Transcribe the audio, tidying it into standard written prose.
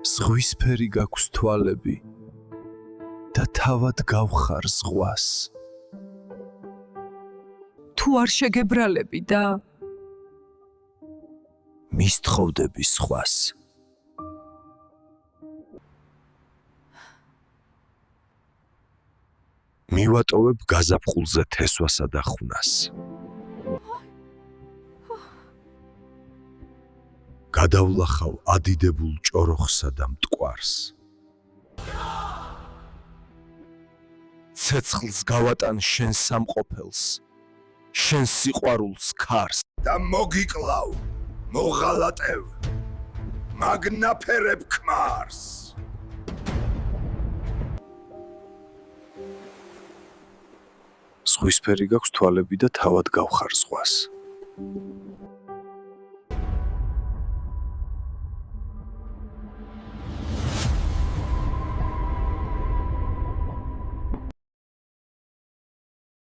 ზღვისფერი გაქვს თვალები და თავად გავხარ ზღვას. თუ არ შეგებრალები და მისთხოვდები სხვას. მივატოვებ გაზაფხულზე თესვასა და ხვნას. გადავლახავ ადიდებულ ჭოროხსა და მტკვარს. ცეცხლს გავატან შენ სამყოფელს, შენ სიყვარულს ქარს და მოგიკლავ, მოღალატევ, მაგნაფერებ ქმარს. ზღვისფერი გაქვს თვალები და თავად გავხარ ზღვას.